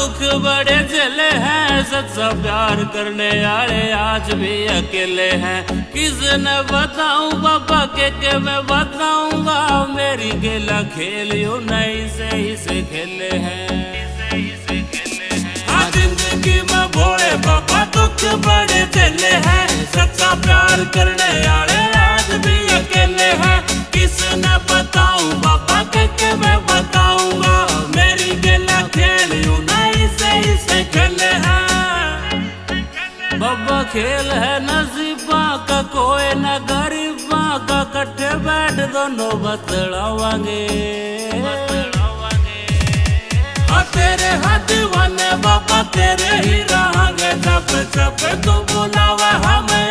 दुख बड़े झेले हैं, सच्चा प्यार करने वाले आज भी अकेले हैं। किसने बताऊं बाबा के मैं बताऊंगा, मेरी गेला खेल यूं नहीं सही से खेले हैं। हाँ जिंदगी में भोले बाबा दुख बड़े झेले हैं, सच्चा प्यार करने वाले आज भी अकेले हैं। किसने बताऊं बाबा के मैं बताऊंगा, मेरी गेला खेल यूं नहीं सही से खेले हैं। बाबा खेल है नसीबा का, कोई न गरीबा का, कट्ठे बैठ दोनों बतलावांगे। तेरे हाथ वाले बाबा तेरे ही रहेंगे, जब जब तू बुलावा हमें